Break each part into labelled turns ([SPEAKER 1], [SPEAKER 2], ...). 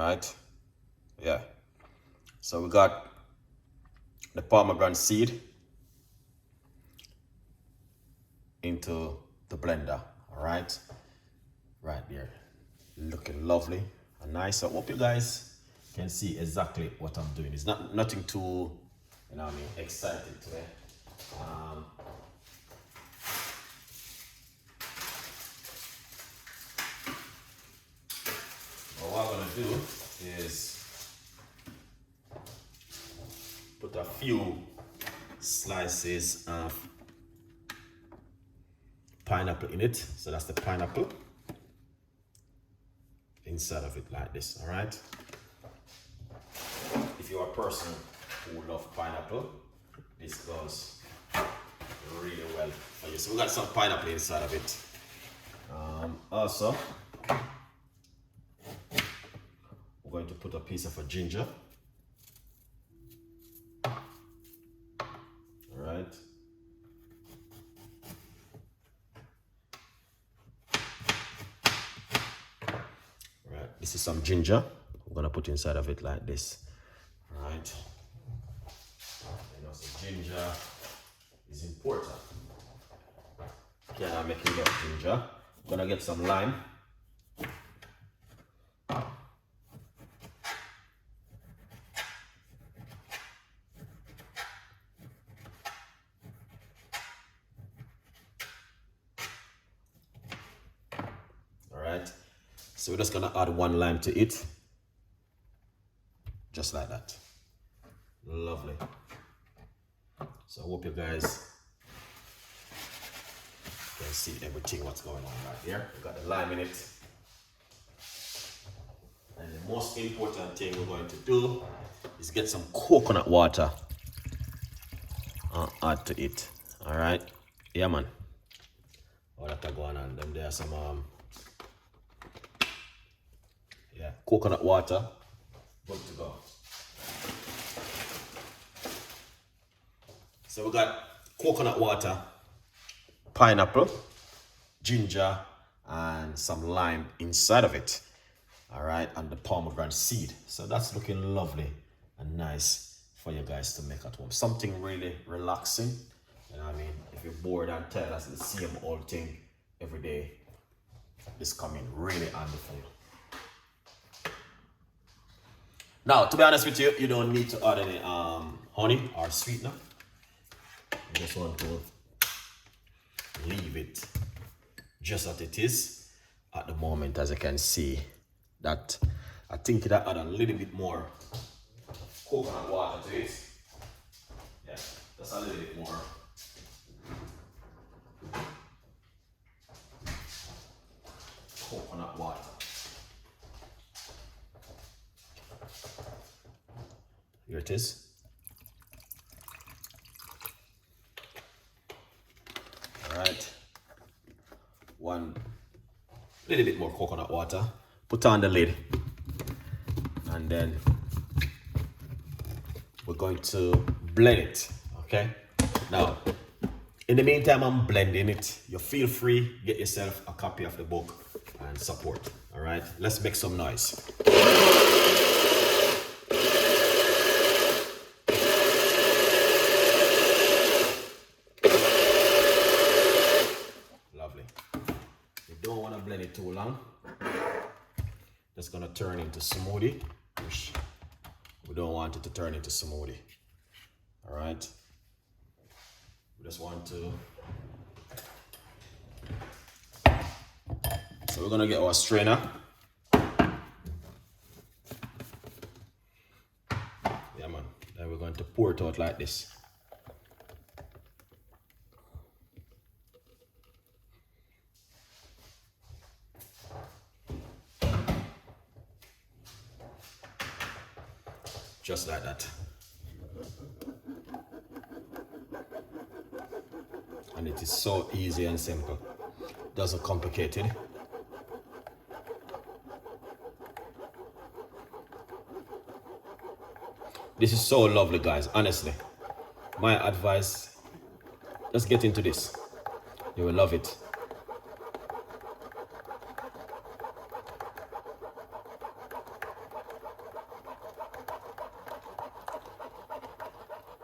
[SPEAKER 1] right? Yeah. So we got the pomegranate seed into the blender, all right? Right there, looking lovely and nice. So I hope you guys can see exactly what I'm doing. It's nothing too, you know what I mean, exciting today. But what I'm gonna do is put a few slices of pineapple in it. So that's the pineapple inside of it like this, all right? If you're a person who loves pineapple, this goes really well for you. So we got some pineapple inside of it. Also, we're going to put a piece of a ginger. All right. Right, this is some ginger. We're gonna put inside of it like this. All right. You know, so ginger is important. Cannot make enough ginger. I'm gonna get some lime. Alright, so we're just gonna add one lime to it. Just like that. Lovely. So I hope you guys can see everything what's going on right here. We got the lime in it. And the most important thing we're going to do is get some coconut water and add to it. Alright? Yeah, man. All that are going on. Then there's some coconut water. Good to go. So we got coconut water, pineapple, ginger, and some lime inside of it. All right, and the pomegranate seed. So that's looking lovely and nice for you guys to make at home. Something really relaxing. You know what I mean? If you're bored and tired, that's the same old thing every day. This coming really handy for you. Now, to be honest with you, you don't need to add any honey or sweetener. You just want to leave it just as it is at the moment. As you can see, that I think that add a little bit more coconut water to it. Yeah, just a little bit more. Coconut water. Here it is. All right. One little bit more coconut water. Put on the lid. And then we're going to blend it. Okay. Now, in the meantime, I'm blending it. You feel free, get yourself a copy of the book and support. All right. Let's make some noise. Blend it too long. That's gonna turn into smoothie, which we don't want it to turn into smoothie. All right. We just want to. So we're gonna get our strainer. Yeah, man. Then we're going to pour it out like this. Just like that. And it is so easy and simple. Doesn't complicate it. This is so lovely, guys. Honestly, my advice, just get into this. You will love it.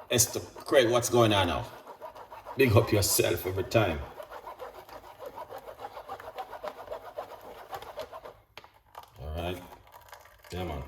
[SPEAKER 1] Esther, Craig, what's going on now? Big up yourself every time. All right. Yeah, man.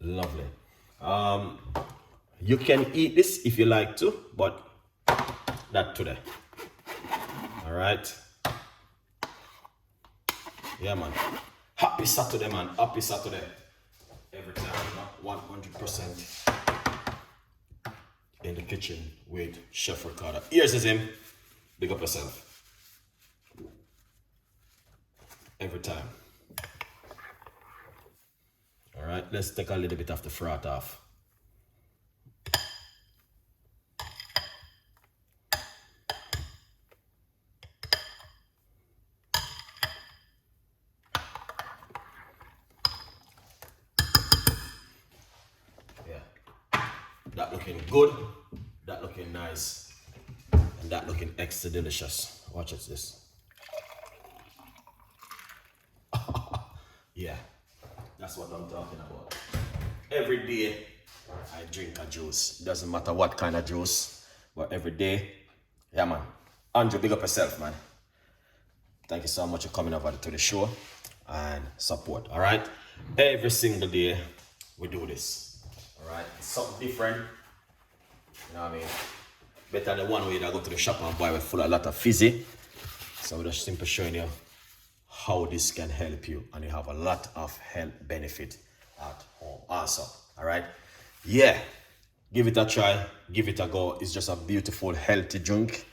[SPEAKER 1] Lovely. You can eat this if you like to, but not today. All right. Yeah, man. Happy Saturday, man. Happy Saturday. Every time, 100% in the kitchen with Chef Ricardo. Here's his him. Big up yourself. Every time. All right, let's take a little bit of the froth off. Yeah, that looking good, that looking nice, and that looking extra delicious. Watch this. Yeah, that's what I'm talking about. Every day I drink a juice. Doesn't matter what kind of juice, but every day, yeah, man. Andrew, big up yourself, man. Thank you so much for coming over to the show and support. All right, every single day we do this. All right, it's something different. You know what I mean? Better than one way that I go to the shop and buy with full a lot of fizzy. So we're just simply showing you how this can help you, and you have a lot of health benefit at home also. All right, yeah, give it a try, give it a go. It's just a beautiful healthy drink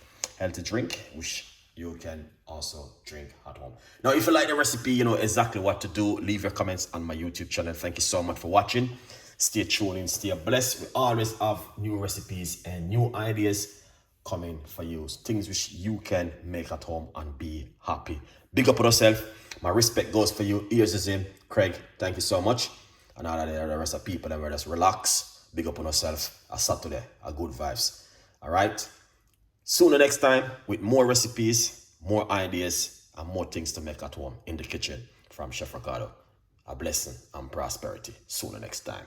[SPEAKER 1] which you can also drink at home. Now if you like the recipe, you know exactly what to do. Leave your comments on my YouTube channel. Thank you so much for watching. Stay tuned and stay blessed. We always have new recipes and new ideas coming for you, things which you can make at home and be happy. Big up on yourself. My respect goes for you. Here's his name, Craig. Thank you so much. And all of the rest of people, and we just relax. Big up on yourself. A Saturday, a good vibes. All right. Sooner next time with more recipes, more ideas, and more things to make at home in the kitchen from Chef Ricardo. A blessing and prosperity. Sooner next time.